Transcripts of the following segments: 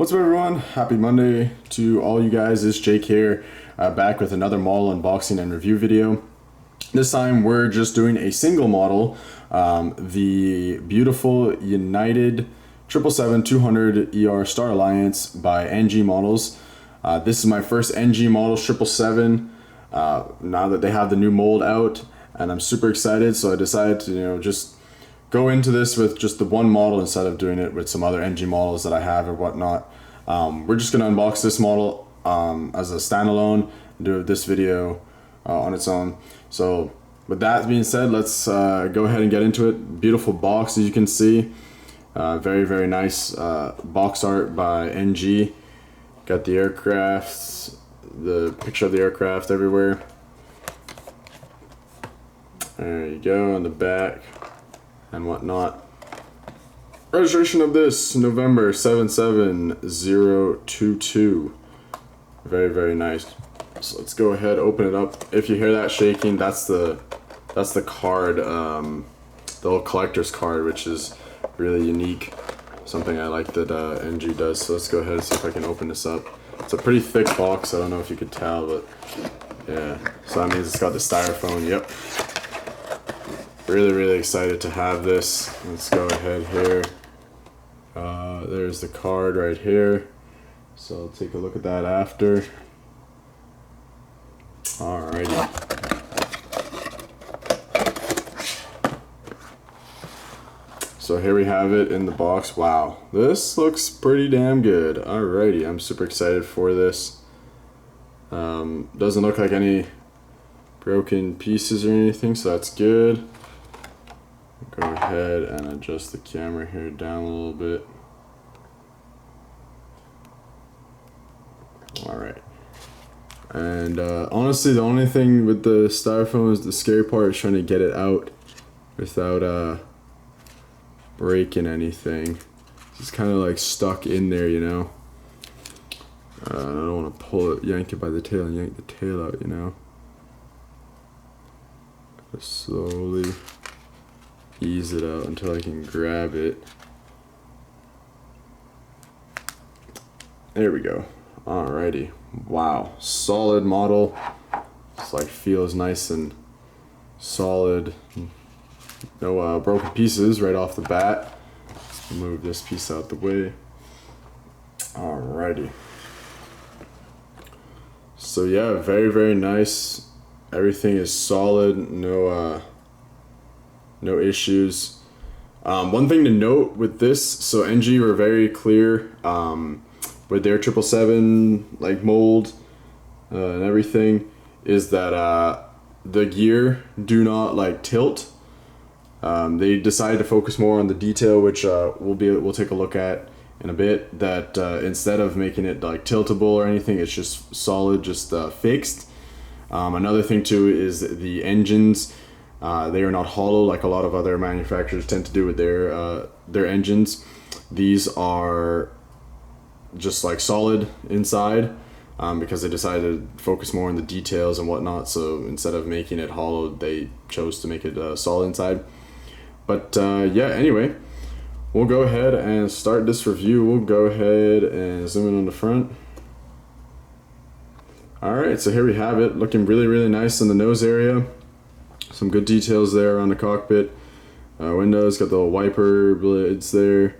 What's up, everyone? Happy Monday to all you guys. It's Jake here, back with another model unboxing and review video. This time we're just doing a single model, the beautiful United 777-200 Star Alliance by NG Models. This is my first NG model 777 now that they have the new mold out, and I'm super excited, so I decided to just go into this with just the one model instead of doing it with some other NG models that I have or whatnot. We're just going to unbox this model as a standalone and do this video on its own. So with that being said, let's go ahead and get into it. Beautiful box, as you can see. Very, very nice box art by NG. Got the aircraft, the picture of the aircraft everywhere. There you go, on the back and whatnot. Registration of this, November 77022. Very, very nice. So let's go ahead, open it up. If you hear that shaking, that's the card, the little collector's card, which is really unique. Something I like that NG does. So let's go ahead and see if I can open this up. It's a pretty thick box. I don't know if you could tell, but yeah. So that means it's got the styrofoam. Yep. Really, really excited to have this. Let's go ahead here. There's the card right here. So I'll take a look at that after. Alrighty. So here we have it in the box. Wow, this looks pretty damn good. Alrighty, I'm super excited for this. Doesn't look like any broken pieces or anything, so that's good. Go ahead and adjust the camera here down a little bit. Alright. And honestly, the only thing with the styrofoam is the scary part is trying to get it out without breaking anything. It's kind of like stuck in there, you know. I don't want to pull it, yank it by the tail and yank the tail out, you know. Just slowly ease it out until I can grab it. There we go. Alrighty. Wow. Solid model. Just like feels nice and solid. No broken pieces right off the bat. Let's move this piece out the way. Alrighty. So yeah, very, very nice. Everything is solid. No issues. One thing to note with this, so NG were very clear with their 777 like mold and everything, is that the gear do not like tilt. They decided to focus more on the detail, which we'll take a look at in a bit. That instead of making it like tiltable or anything, it's just solid, just fixed. Another thing too is the engines. They are not hollow like a lot of other manufacturers tend to do with their engines. These are just like solid inside because they decided to focus more on the details and whatnot. So instead of making it hollow, they chose to make it solid inside. But yeah, anyway, we'll go ahead and start this review. We'll go ahead and zoom in on the front. Alright, so here we have it, looking really, really nice in the nose area. Some good details there on the cockpit. Windows, got the little wiper blades there.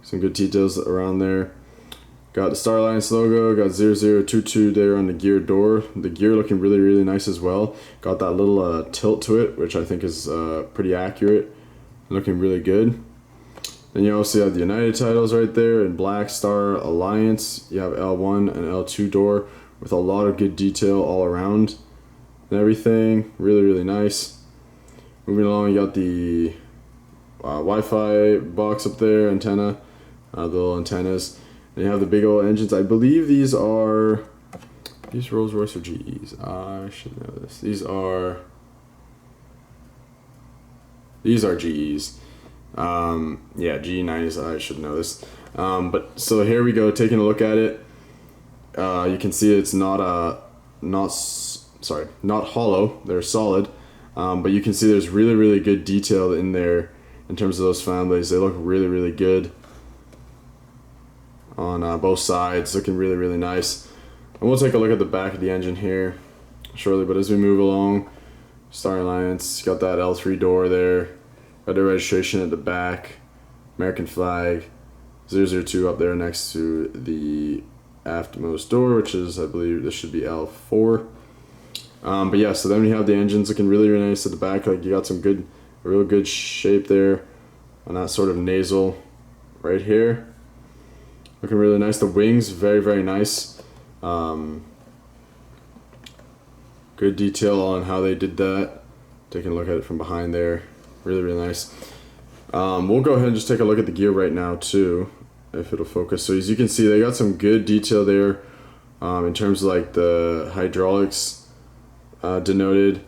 Some good details around there. Got the Star Alliance logo, got 0022 there on the gear door. The gear looking really, really nice as well. Got that little tilt to it, which I think is pretty accurate. Looking really good. Then you also have the United titles right there in black, Star Alliance. You have L1 and L2 door with a lot of good detail all around and everything. Really, really nice. Moving along, you got the Wi-Fi box up there, antenna, the little antennas. And you have the big old engines. I believe these are Rolls-Royce or GEs. I should know this. These are GEs. Yeah, GE90s. I should know this. But so here we go. Taking a look at it, you can see it's not hollow. They're solid. But you can see there's really, really good detail in there in terms of those fan blades. They look really, really good. on both sides, looking really, really nice. And we'll take a look at the back of the engine here shortly, but as we move along, Star Alliance, got that L3 door there, got the registration at the back, American flag, 002 up there next to the aftmost door, which is, I believe, this should be L4. But yeah, so then we have the engines looking really, really nice at the back. Like, you got some good, real good shape there on that sort of nasal right here. Looking really nice. The wings, very, very nice. Good detail on how they did that. Taking a look at it from behind there. Really, really nice. We'll go ahead and just take a look at the gear right now too, if it'll focus. So as you can see, they got some good detail there in terms of like the hydraulics denoted,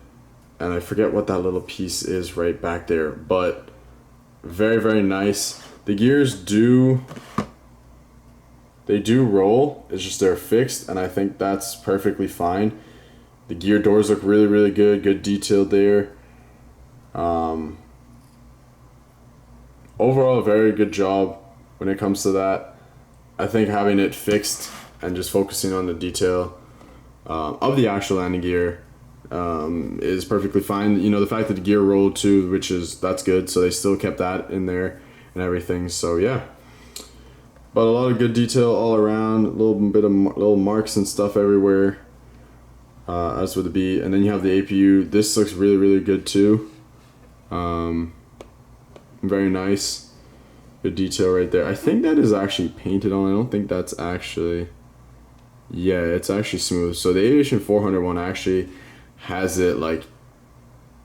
and I forget what that little piece is right back there, but very, very nice. The gears do roll, it's just they're fixed, and I think that's perfectly fine. The gear doors look really, really good detail there. Overall, a very good job when it comes to that. I think having it fixed and just focusing on the detail of the actual landing gear is perfectly fine. You know, the fact that the gear rolled too, that's good, so they still kept that in there and everything, so yeah. But a lot of good detail all around, a little bit of little marks and stuff everywhere, as with the B. And then you have the APU. This looks really, really good too. Very nice. Good detail right there. I think that is actually painted on. I don't think that's actually... Yeah, it's actually smooth. So the Aviation 400 one actually has it like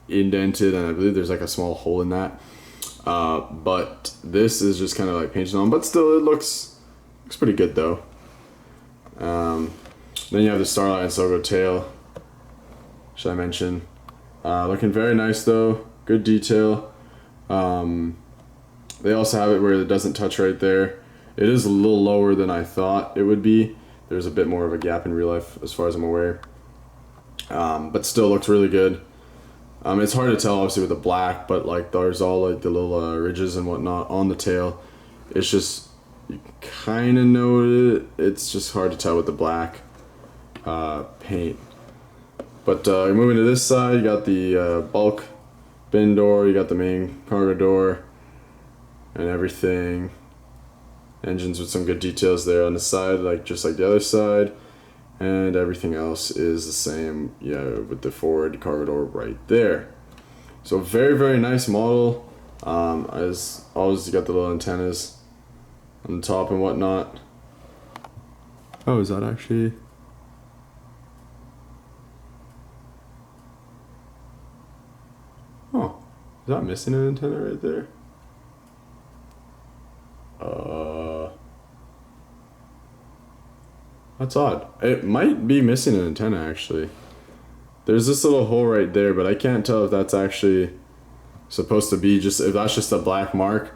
indented, and I believe there's like a small hole in that. But this is just kind of like painted on, but still it looks pretty good though. Then you have the Star Alliance logo tail, should I mention. Looking very nice though, good detail. They also have it where it doesn't touch right there. It is a little lower than I thought it would be. There's a bit more of a gap in real life as far as I'm aware. But still looks really good. It's hard to tell obviously with the black, but like there's all like the little ridges and whatnot on the tail. It's just, you kind of know it. It's just hard to tell with the black paint. But moving to this side, you got the bulk bin door, you got the main cargo door and everything. Engines with some good details there on the side, like just like the other side. And everything else is the same, yeah, with the forward cargo door right there. So very, very nice model. As always, you got the little antennas on the top and whatnot. Oh, is that actually... Oh, is that missing an antenna right there? That's odd. It might be missing an antenna actually. There's this little hole right there, but I can't tell if that's actually supposed to be if that's just a black mark,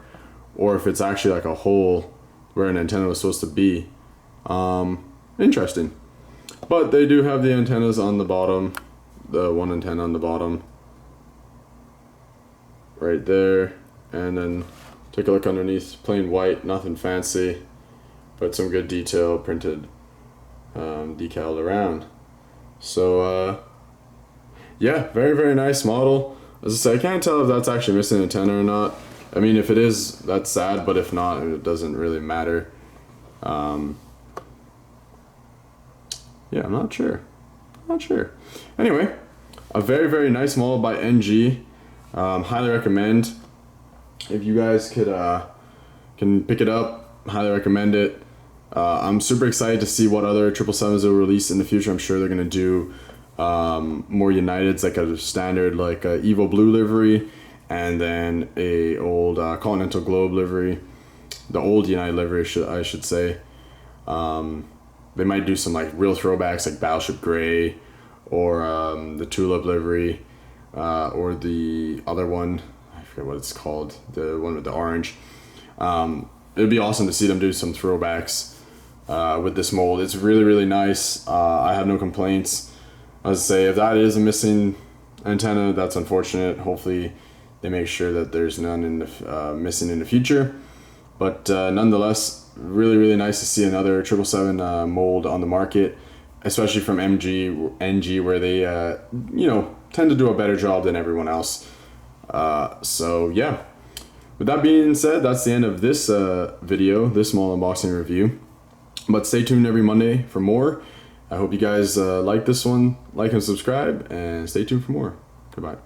or if it's actually like a hole where an antenna was supposed to be. Interesting. But they do have the antennas on the bottom, the one antenna on the bottom, right there, and then take a look underneath, plain white, nothing fancy, but some good detail printed. Decaled around. So yeah, very, very nice model. As I say, I can't tell if that's actually missing an antenna or not. I mean, if it is, that's sad, but if not, it doesn't really matter. Yeah, I'm not sure. Anyway, a very, very nice model by NG. Highly recommend. If you guys can pick it up, highly recommend it. I'm super excited to see what other 777s will release in the future. I'm sure they're going to do more Uniteds, like a standard like Evo Blue livery, and then a old Continental Globe livery, the old United livery I should say. They might do some like real throwbacks like Battleship Gray, or the Tulip livery, or the other one, I forget what it's called, the one with the orange. It'd be awesome to see them do some throwbacks with this mold. It's really, really nice. I have no complaints. As I say, if that is a missing antenna, that's unfortunate. Hopefully they make sure that there's none missing in the future. But nonetheless, really, really nice to see another 777 mold on the market, especially from NG, where they, you know, tend to do a better job than everyone else. So yeah, with that being said, that's the end of this video, this small unboxing review. But stay tuned every Monday for more. I hope you guys like this one, like and subscribe, and stay tuned for more. Goodbye.